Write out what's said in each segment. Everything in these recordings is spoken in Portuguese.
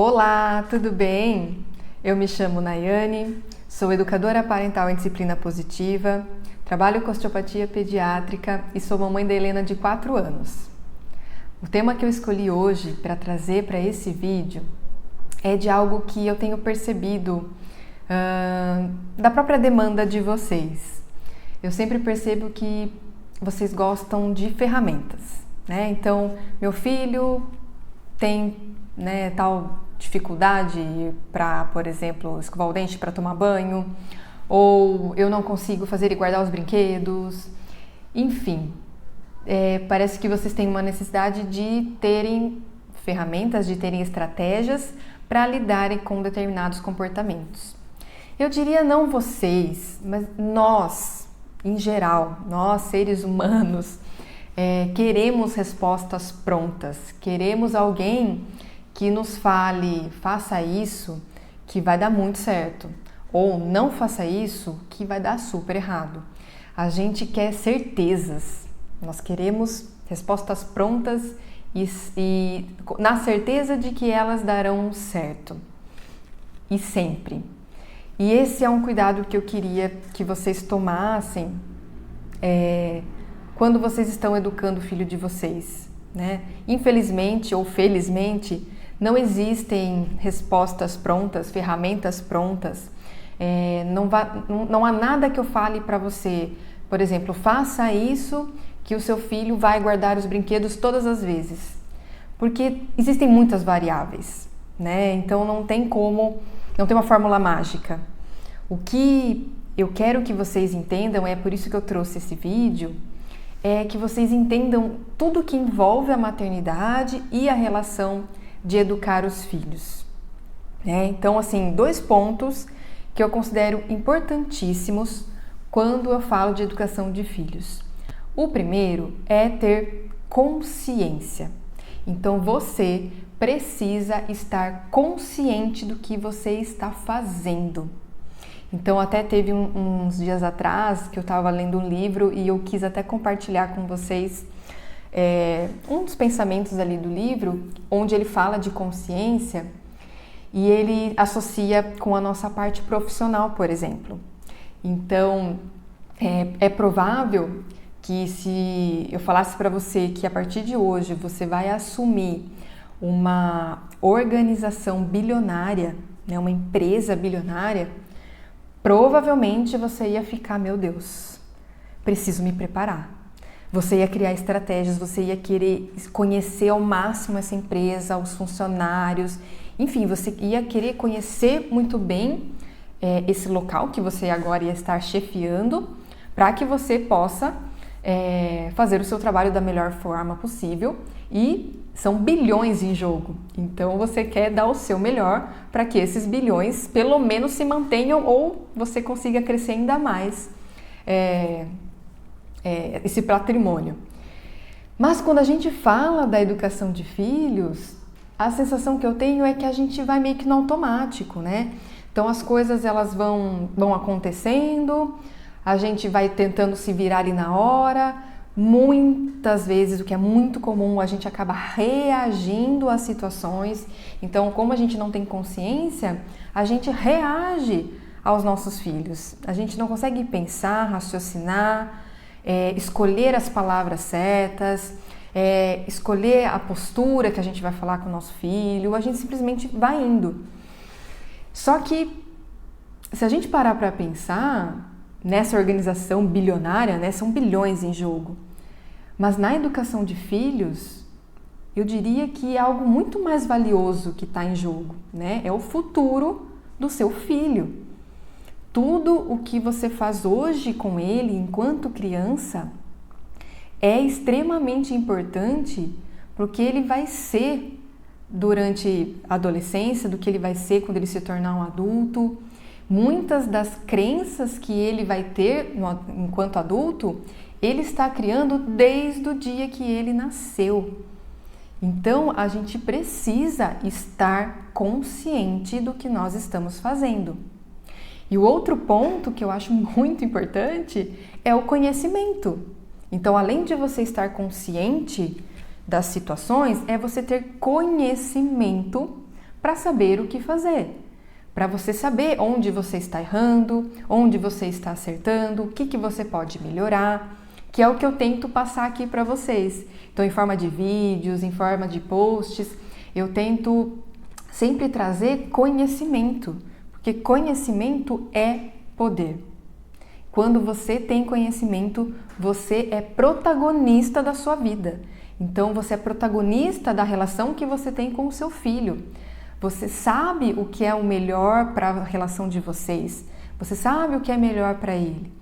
Olá, tudo bem? Eu me chamo Nayane, sou educadora parental em disciplina positiva, trabalho com osteopatia pediátrica e sou mamãe da Helena de 4 anos. O tema que eu escolhi hoje para trazer para esse vídeo é de algo que eu tenho percebido da própria demanda de vocês. Eu sempre percebo que vocês gostam de ferramentas, né? Então, meu filho tem tal dificuldade para, por exemplo, escovar o dente para tomar banho, ou eu não consigo fazer e guardar os brinquedos, enfim. Parece que vocês têm uma necessidade de terem ferramentas, de terem estratégias para lidarem com determinados comportamentos. Eu diria não vocês, mas nós, em geral, nós seres humanos, queremos respostas prontas, queremos alguém que nos fale, faça isso que vai dar muito certo, ou não faça isso que vai dar super errado. A gente quer certezas, nós queremos respostas prontas e na certeza de que elas darão certo, e sempre. E esse é um cuidado que eu queria que vocês tomassem quando vocês estão educando o filho de vocês, né? Infelizmente ou felizmente, não existem respostas prontas, ferramentas prontas. Não há nada que eu fale para você, por exemplo, faça isso que o seu filho vai guardar os brinquedos todas as vezes. Porque existem muitas variáveis, né? Então não tem uma fórmula mágica. O que eu quero que vocês entendam, é por isso que eu trouxe esse vídeo, é que vocês entendam tudo que envolve a maternidade e a relação de educar os filhos. Então, assim, 2 pontos que eu considero importantíssimos quando eu falo de educação de filhos. O primeiro é ter consciência. Então, você precisa estar consciente do que você está fazendo. Então, até teve uns dias atrás que eu estava lendo um livro e eu quis até compartilhar com vocês um dos pensamentos ali do livro, onde ele fala de consciência e ele associa com a nossa parte profissional, por exemplo. Então, é provável que se eu falasse para você que a partir de hoje você vai assumir uma organização bilionária, né, uma empresa bilionária, provavelmente você ia ficar, meu Deus, preciso me preparar. Você ia criar estratégias, você ia querer conhecer ao máximo essa empresa, os funcionários, enfim, você ia querer conhecer muito bem esse local que você agora ia estar chefiando, para que você possa fazer o seu trabalho da melhor forma possível, e são bilhões em jogo. Então você quer dar o seu melhor para que esses bilhões pelo menos se mantenham ou você consiga crescer ainda mais esse patrimônio. Mas quando a gente fala da educação de filhos, a sensação que eu tenho é que a gente vai meio que no automático, né? Então as coisas elas vão acontecendo, a gente vai tentando se virar ali na hora. Muitas vezes, o que é muito comum, a gente acaba reagindo às situações. Então, como a gente não tem consciência, a gente reage aos nossos filhos. A gente não consegue pensar, raciocinar, escolher as palavras certas, escolher a postura que a gente vai falar com o nosso filho. A gente simplesmente vai indo. Só que, se a gente parar para pensar nessa organização bilionária, né, são bilhões em jogo. Mas na educação de filhos, eu diria que é algo muito mais valioso que está em jogo, né? É o futuro do seu filho. Tudo o que você faz hoje com ele enquanto criança é extremamente importante porque ele vai ser durante a adolescência, do que ele vai ser quando ele se tornar um adulto. Muitas das crenças que ele vai ter enquanto adulto, ele está criando desde o dia que ele nasceu. Então, a gente precisa estar consciente do que nós estamos fazendo. E o outro ponto que eu acho muito importante é o conhecimento. Então, além de você estar consciente das situações, é você ter conhecimento para saber o que fazer. Para você saber onde você está errando, onde você está acertando, o que você pode melhorar, que é o que eu tento passar aqui para vocês. Então, em forma de vídeos, em forma de posts, eu tento sempre trazer conhecimento, porque conhecimento é poder. Quando você tem conhecimento, você é protagonista da sua vida. Então, você é protagonista da relação que você tem com o seu filho. Você sabe o que é o melhor para a relação de vocês. Você sabe o que é melhor para ele.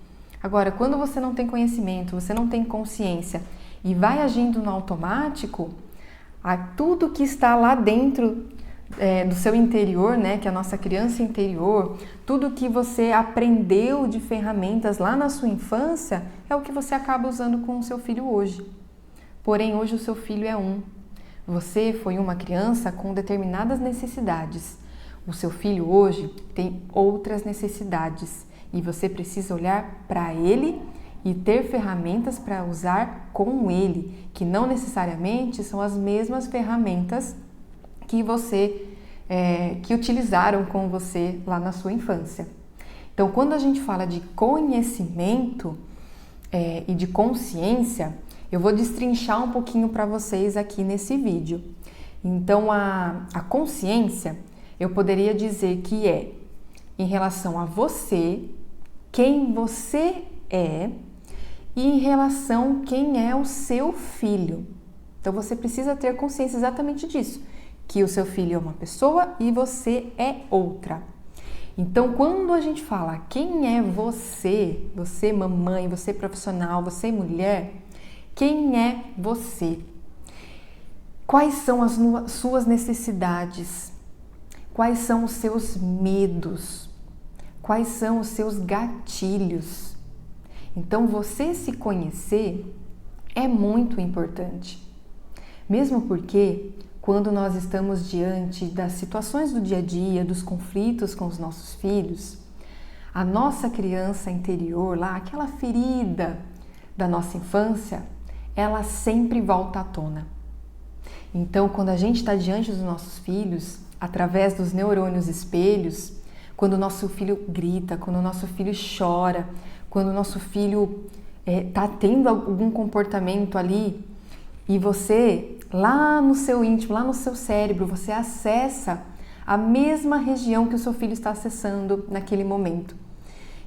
Agora, quando você não tem conhecimento, você não tem consciência e vai agindo no automático, tudo que está lá dentro do seu interior, né, que é a nossa criança interior, tudo que você aprendeu de ferramentas lá na sua infância é o que você acaba usando com o seu filho hoje. Porém, hoje o seu filho é Você foi uma criança com determinadas necessidades. O seu filho hoje tem outras necessidades e você precisa olhar para ele e ter ferramentas para usar com ele, que não necessariamente são as mesmas ferramentas que utilizaram com você lá na sua infância. Então, quando a gente fala de conhecimento e de consciência, eu vou destrinchar um pouquinho para vocês aqui nesse vídeo. Então, a consciência, eu poderia dizer que é em relação a você, quem você é, e em relação a quem é o seu filho. Então, você precisa ter consciência exatamente disso, que o seu filho é uma pessoa e você é outra. Então, quando a gente fala quem é você, você mamãe, você profissional, você mulher, quem é você? Quais são as suas necessidades? Quais são os seus medos? Quais são os seus gatilhos? Então, você se conhecer é muito importante. Mesmo porque, quando nós estamos diante das situações do dia a dia, dos conflitos com os nossos filhos, a nossa criança interior lá, aquela ferida da nossa infância, ela sempre volta à tona. Então, quando a gente está diante dos nossos filhos, através dos neurônios espelhos, quando o nosso filho grita, quando o nosso filho chora, quando o nosso filho está tendo algum comportamento ali, e você, lá no seu íntimo, lá no seu cérebro, você acessa a mesma região que o seu filho está acessando naquele momento.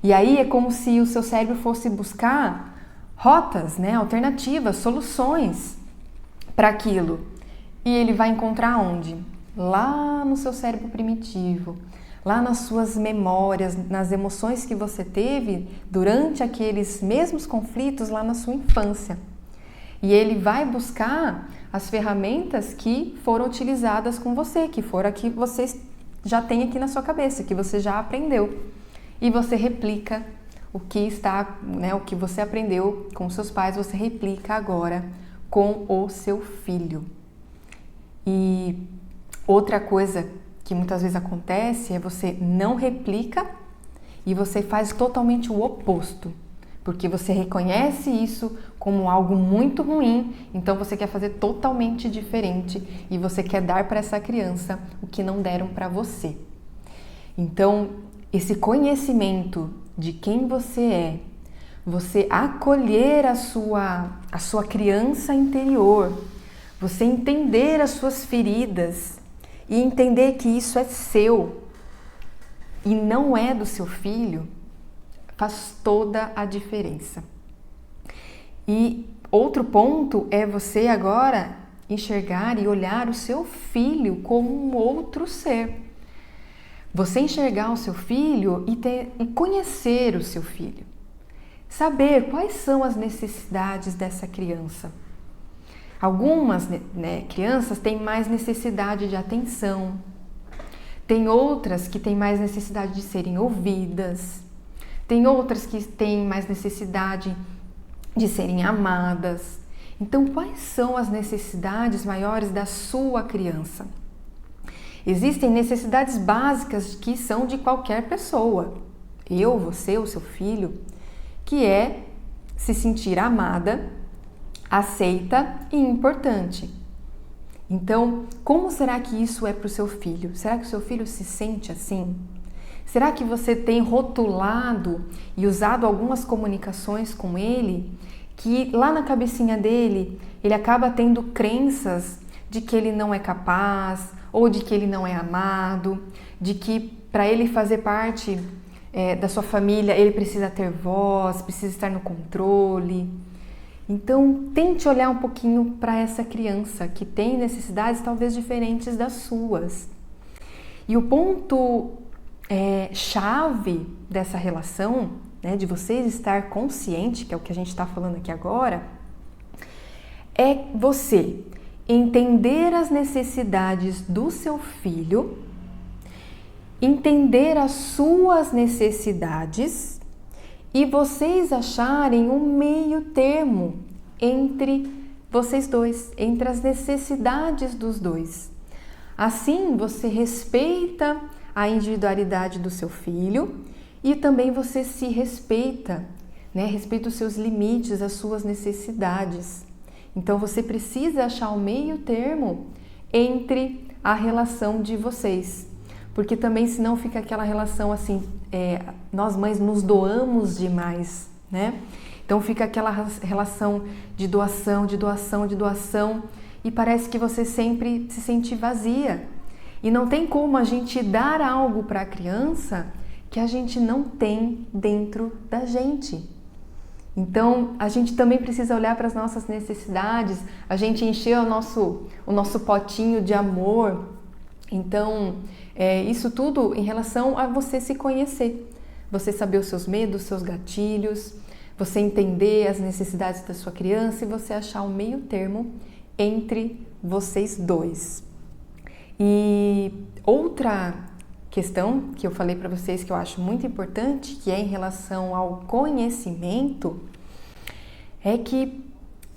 E aí é como se o seu cérebro fosse buscar rotas, né, alternativas, soluções para aquilo. E ele vai encontrar onde? Lá no seu cérebro primitivo, lá nas suas memórias, nas emoções que você teve durante aqueles mesmos conflitos lá na sua infância. E ele vai buscar as ferramentas que foram utilizadas com você, que foram aqui que você já tem aqui na sua cabeça, que você já aprendeu. E você replica o que você aprendeu com seus pais, você replica agora com o seu filho. E outra coisa que muitas vezes acontece é você não replica e você faz totalmente o oposto, porque você reconhece isso como algo muito ruim, então você quer fazer totalmente diferente e você quer dar para essa criança o que não deram para você. Então, esse conhecimento de quem você é, você acolher a sua criança interior, você entender as suas feridas e entender que isso é seu e não é do seu filho, faz toda a diferença. E outro ponto é você agora enxergar e olhar o seu filho como um outro ser. Você enxergar o seu filho e conhecer o seu filho. Saber quais são as necessidades dessa criança. Algumas crianças têm mais necessidade de atenção. Tem outras que têm mais necessidade de serem ouvidas. Tem outras que têm mais necessidade de serem amadas. Então, quais são as necessidades maiores da sua criança? Existem necessidades básicas que são de qualquer pessoa. Eu, você, o seu filho, que é se sentir amada, aceita e importante. Então, como será que isso é para o seu filho? Será que o seu filho se sente assim? Será que você tem rotulado e usado algumas comunicações com ele que lá na cabecinha dele ele acaba tendo crenças de que ele não é capaz ou de que ele não é amado, de que para ele fazer parte da sua família ele precisa ter voz, precisa estar no controle? Então, tente olhar um pouquinho para essa criança que tem necessidades talvez diferentes das suas. E o ponto chave dessa relação, né, de vocês estar consciente, que é o que a gente está falando aqui agora, é você entender as necessidades do seu filho, entender as suas necessidades e vocês acharem um meio termo entre vocês dois, entre as necessidades dos dois. Assim, você respeita a individualidade do seu filho e também você se respeita, né? Respeita os seus limites, as suas necessidades. Então, você precisa achar um meio termo entre a relação de vocês. Porque também, senão, fica aquela relação assim, nós mães nos doamos demais, né? Então, fica aquela relação de doação, de doação, de doação e parece que você sempre se sente vazia. E não tem como a gente dar algo para a criança que a gente não tem dentro da gente. Então, a gente também precisa olhar para as nossas necessidades, a gente encher o nosso potinho de amor. Então, isso tudo em relação a você se conhecer, você saber os seus medos, os seus gatilhos, você entender as necessidades da sua criança e você achar um meio termo entre vocês dois. E outra questão que eu falei para vocês que eu acho muito importante, que é em relação ao conhecimento, é que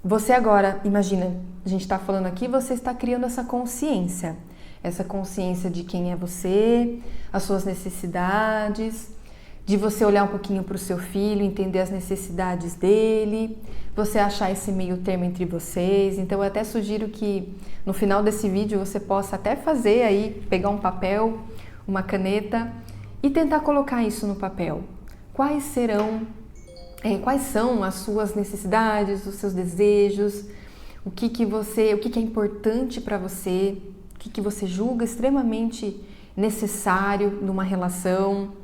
você agora, imagina, a gente está falando aqui, você está criando essa consciência de quem é você, as suas necessidades, de você olhar um pouquinho para o seu filho, entender as necessidades dele, você achar esse meio termo entre vocês. Então eu até sugiro que no final desse vídeo você possa até fazer aí, pegar um papel, uma caneta e tentar colocar isso no papel. Quais são as suas necessidades, os seus desejos, o que é importante para você, o que você julga extremamente necessário numa relação,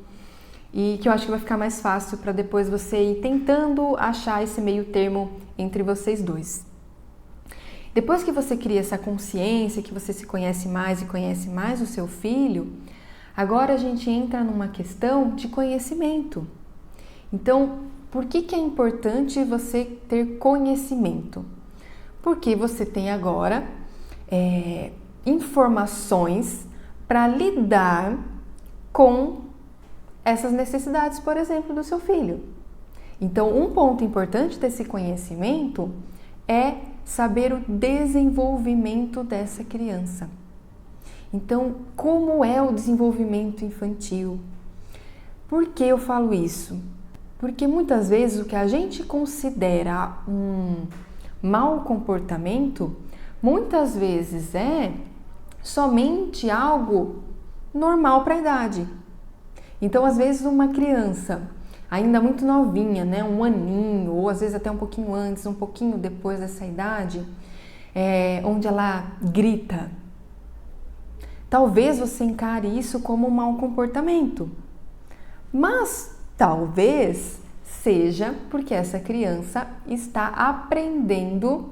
e que eu acho que vai ficar mais fácil para depois você ir tentando achar esse meio termo entre vocês dois. Depois que você cria essa consciência, que você se conhece mais e conhece mais o seu filho, agora a gente entra numa questão de conhecimento. Então, por que é importante você ter conhecimento? Porque você tem agora informações para lidar com essas necessidades, por exemplo, do seu filho. Então, um ponto importante desse conhecimento é saber o desenvolvimento dessa criança. Então, como é o desenvolvimento infantil? Por que eu falo isso? Porque muitas vezes o que a gente considera um mau comportamento, muitas vezes é somente algo normal para a idade. Então, às vezes, uma criança ainda muito novinha, né, um aninho, ou às vezes até um pouquinho antes, um pouquinho depois dessa idade, onde ela grita, talvez você encare isso como um mau comportamento, mas talvez seja porque essa criança está aprendendo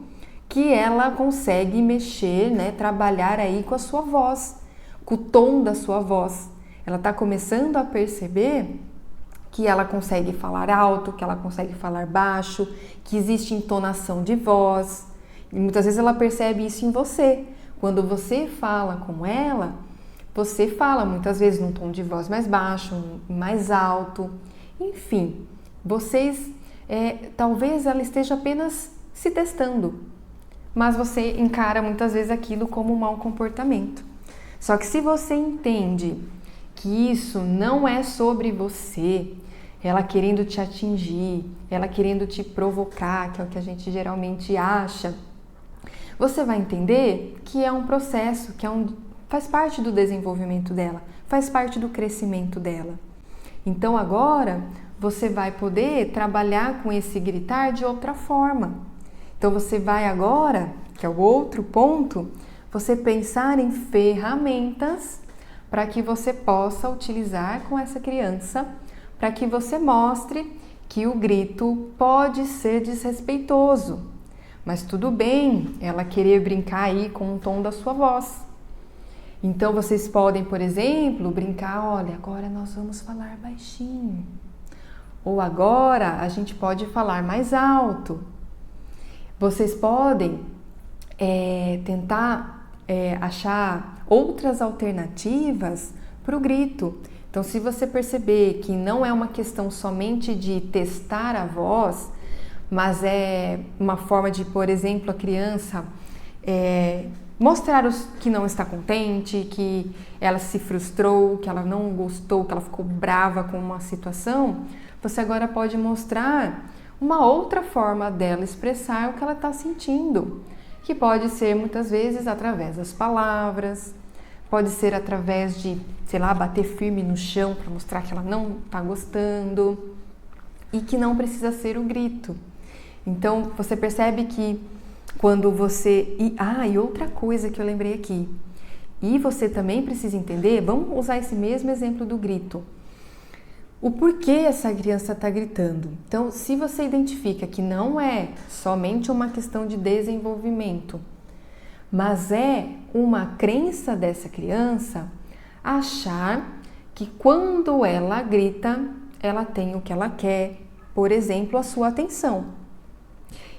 que ela consegue mexer, né, trabalhar aí com a sua voz, com o tom da sua voz. Ela está começando a perceber que ela consegue falar alto, que ela consegue falar baixo, que existe entonação de voz. E muitas vezes ela percebe isso em você. Quando você fala com ela, você fala muitas vezes num tom de voz mais baixo, mais alto. Enfim, talvez ela esteja apenas se testando, mas você encara muitas vezes aquilo como um mau comportamento. Só que se você entende que isso não é sobre você, ela querendo te atingir, ela querendo te provocar, que é o que a gente geralmente acha, você vai entender que é um processo, faz parte do desenvolvimento dela, faz parte do crescimento dela. Então agora você vai poder trabalhar com esse gritar de outra forma. Então você vai agora, que é o outro ponto, você pensar em ferramentas para que você possa utilizar com essa criança, para que você mostre que o grito pode ser desrespeitoso, mas tudo bem ela querer brincar aí com o tom da sua voz. Então vocês podem, por exemplo, brincar, olha, agora nós vamos falar baixinho. Ou agora a gente pode falar mais alto. Vocês podem tentar achar outras alternativas para o grito. Então, se você perceber que não é uma questão somente de testar a voz, mas é uma forma de, por exemplo, a criança mostrar que não está contente, que ela se frustrou, que ela não gostou, que ela ficou brava com uma situação, você agora pode mostrar uma outra forma dela expressar o que ela está sentindo, que pode ser muitas vezes através das palavras, pode ser através de, sei lá, bater firme no chão para mostrar que ela não está gostando e que não precisa ser o grito. Então, você percebe que quando você... E outra coisa que eu lembrei aqui, e você também precisa entender, vamos usar esse mesmo exemplo do grito. O porquê essa criança está gritando. Então, se você identifica que não é somente uma questão de desenvolvimento, mas é uma crença dessa criança achar que quando ela grita, ela tem o que ela quer, por exemplo, a sua atenção.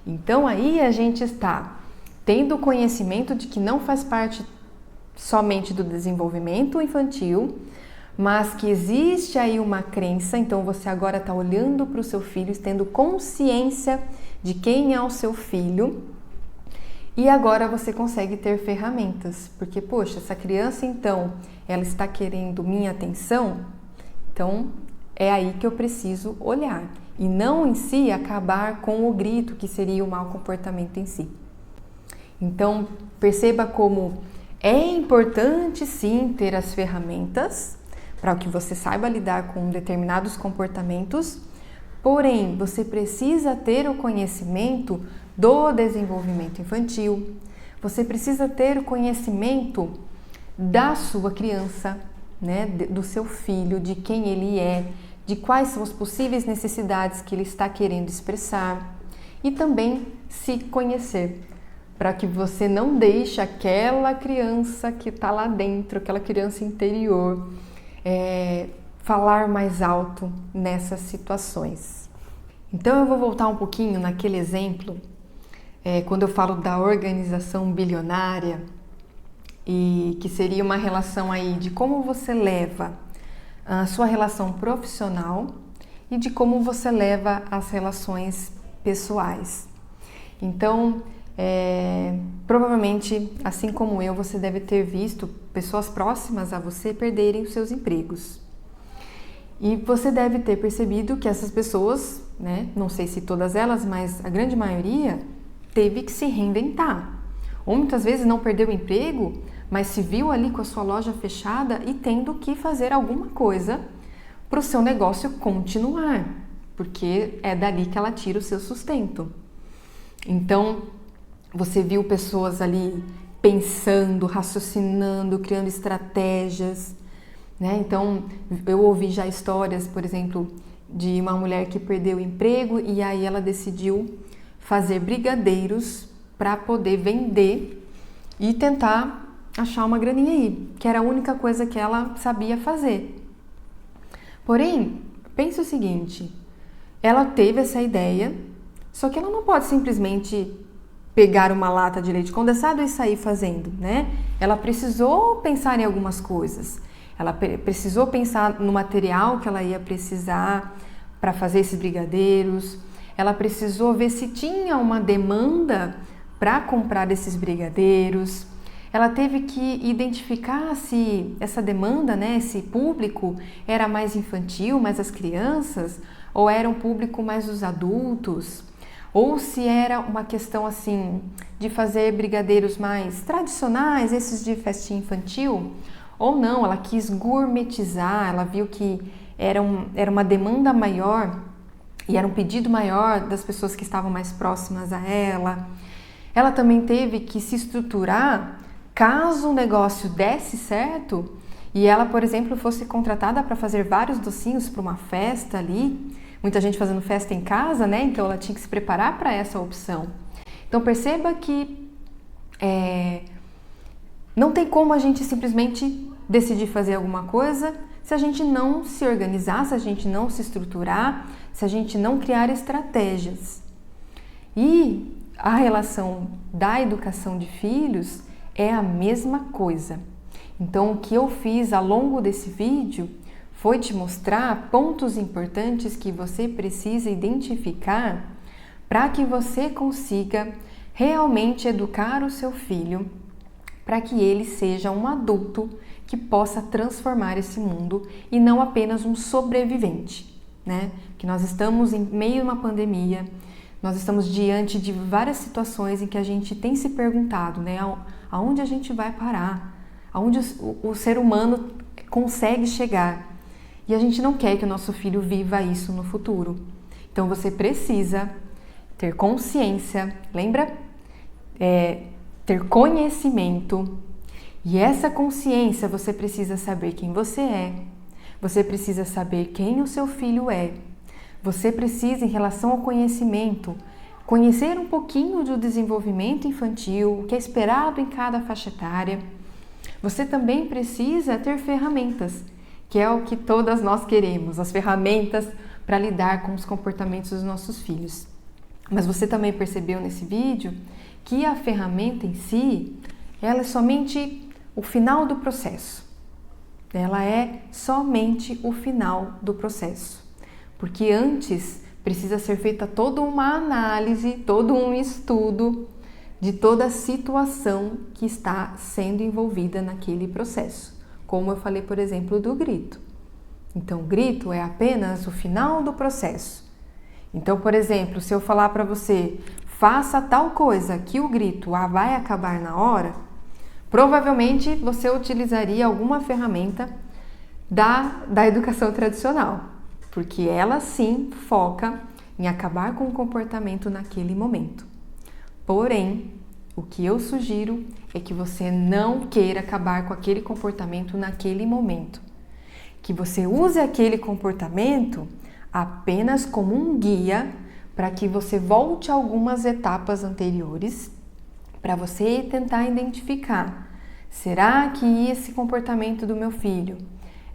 Então, aí a gente está tendo conhecimento de que não faz parte somente do desenvolvimento infantil, mas que existe aí uma crença, então você agora está olhando para o seu filho, tendo consciência de quem é o seu filho, e agora você consegue ter ferramentas, porque, poxa, essa criança então, ela está querendo minha atenção, então é aí que eu preciso olhar, e não em si acabar com o grito, que seria o mau comportamento em si. Então, perceba como é importante sim ter as ferramentas, para que você saiba lidar com determinados comportamentos, porém, você precisa ter o conhecimento do desenvolvimento infantil, você precisa ter o conhecimento da sua criança, né, do seu filho, de quem ele é, de quais são as possíveis necessidades que ele está querendo expressar e também se conhecer, para que você não deixe aquela criança que está lá dentro, aquela criança interior, falar mais alto nessas situações. Então eu vou voltar um pouquinho naquele exemplo, quando eu falo da organização bilionária, e que seria uma relação aí de como você leva a sua relação profissional e de como você leva as relações pessoais. Então, provavelmente, assim como eu, você deve ter visto pessoas próximas a você perderem os seus empregos. E você deve ter percebido que essas pessoas, né, não sei se todas elas, mas a grande maioria, teve que se reinventar. Ou muitas vezes não perdeu o emprego, mas se viu ali com a sua loja fechada e tendo que fazer alguma coisa para o seu negócio continuar, porque é dali que ela tira o seu sustento. Então, você viu pessoas ali pensando, raciocinando, criando estratégias, né? Então, eu ouvi já histórias, por exemplo, de uma mulher que perdeu o emprego e aí ela decidiu fazer brigadeiros para poder vender e tentar achar uma graninha aí, que era a única coisa que ela sabia fazer. Porém, pense o seguinte, ela teve essa ideia, só que ela não pode simplesmente pegar uma lata de leite condensado e sair fazendo, né? Ela precisou pensar em algumas coisas. Ela precisou pensar no material que ela ia precisar para fazer esses brigadeiros. Ela precisou ver se tinha uma demanda para comprar esses brigadeiros. Ela teve que identificar se essa demanda, né, esse público era mais infantil, mais as crianças, ou era um público mais os adultos. ou se era uma questão assim de fazer brigadeiros mais tradicionais, esses de festinha infantil, ou não, ela quis gourmetizar, ela viu que era uma demanda maior e era um pedido maior das pessoas que estavam mais próximas a ela. Ela também teve que se estruturar caso o negócio desse certo e ela, por exemplo, fosse contratada para fazer vários docinhos para uma festa ali, muita gente fazendo festa em casa, né? Então ela tinha que se preparar para essa opção. Então perceba que não tem como a gente simplesmente decidir fazer alguma coisa se a gente não se organizar, se a gente não se estruturar, se a gente não criar estratégias. E a relação da educação de filhos é a mesma coisa. Então, o que eu fiz ao longo desse vídeo foi te mostrar pontos importantes que você precisa identificar para que você consiga realmente educar o seu filho, para que ele seja um adulto que possa transformar esse mundo e não apenas um sobrevivente, né? Que nós estamos em meio a uma pandemia, nós estamos diante de várias situações em que a gente tem se perguntado, né? Aonde a gente vai parar? Aonde o ser humano consegue chegar? E a gente não quer que o nosso filho viva isso no futuro. Então você precisa ter consciência, lembra? Ter conhecimento. E essa consciência você precisa saber quem você é. Você precisa saber quem o seu filho é. Você precisa, em relação ao conhecimento, conhecer um pouquinho do desenvolvimento infantil, o que é esperado em cada faixa etária. Você também precisa ter ferramentas, que é o que todas nós queremos, as ferramentas para lidar com os comportamentos dos nossos filhos. Mas você também percebeu nesse vídeo que a ferramenta em si, ela é somente o final do processo. Ela é somente o final do processo. Porque antes precisa ser feita toda uma análise, todo um estudo de toda a situação que está sendo envolvida naquele processo. Como eu falei, por exemplo, do grito. Então, o grito é apenas o final do processo. Então, por exemplo, se eu falar para você, faça tal coisa que o grito vai acabar na hora, provavelmente você utilizaria alguma ferramenta da educação tradicional. Porque ela sim foca em acabar com o comportamento naquele momento. Porém, o que eu sugiro é que você não queira acabar com aquele comportamento naquele momento. Que você use aquele comportamento apenas como um guia para que você volte a algumas etapas anteriores, para você tentar identificar: será que esse comportamento do meu filho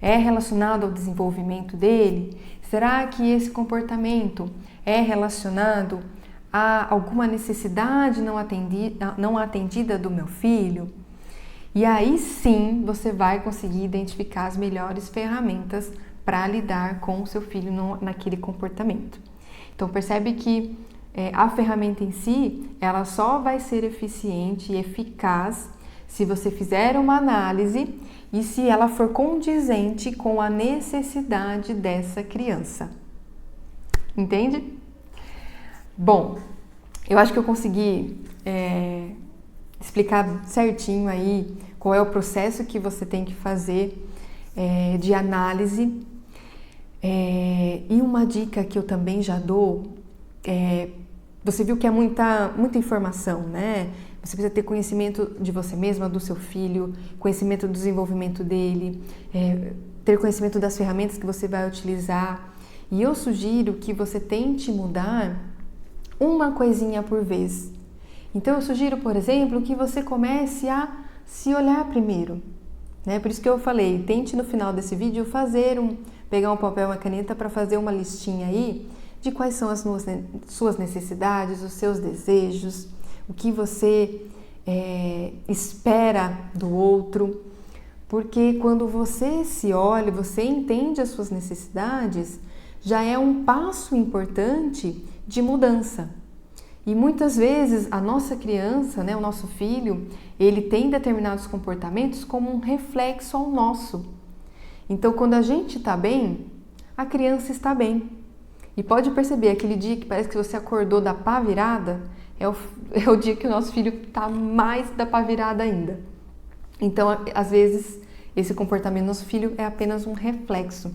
é relacionado ao desenvolvimento dele? Será que esse comportamento é relacionado a alguma necessidade não atendida do meu filho? E aí sim você vai conseguir identificar as melhores ferramentas para lidar com o seu filho naquele comportamento. Então percebe que a ferramenta em si, ela só vai ser eficiente e eficaz se você fizer uma análise e se ela for condizente com a necessidade dessa criança. Entende? Bom, eu acho que eu consegui explicar certinho aí qual é o processo que você tem que fazer de análise. E uma dica que eu também já dou, você viu que é muita informação, né? Você precisa ter conhecimento de você mesma, do seu filho, conhecimento do desenvolvimento dele, ter conhecimento das ferramentas que você vai utilizar. E eu sugiro que você tente mudar uma coisinha por vez. Então eu sugiro, por exemplo, que você comece a se olhar primeiro, né? Por isso que eu falei, tente no final desse vídeo pegar um papel e uma caneta para fazer uma listinha aí de quais são as suas necessidades, os seus desejos, o que você espera do outro, porque quando você se olha, você entende as suas necessidades, já é um passo importante de mudança. E muitas vezes a nossa criança, né, o nosso filho, ele tem determinados comportamentos como um reflexo ao nosso. Então, quando a gente está bem, a criança está bem. E pode perceber, aquele dia que parece que você acordou da pá virada, é o dia que o nosso filho está mais da pá virada ainda. Então, às vezes, esse comportamento do nosso filho é apenas um reflexo.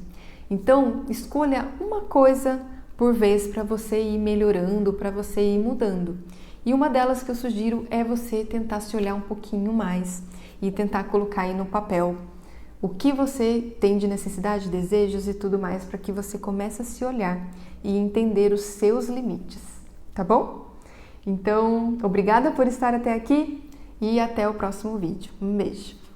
Então, escolha uma coisa por vez para você ir melhorando, para você ir mudando. E uma delas que eu sugiro é você tentar se olhar um pouquinho mais e tentar colocar aí no papel o que você tem de necessidade, desejos e tudo mais, para que você comece a se olhar e entender os seus limites, tá bom? Então, obrigada por estar até aqui e até o próximo vídeo. Um beijo!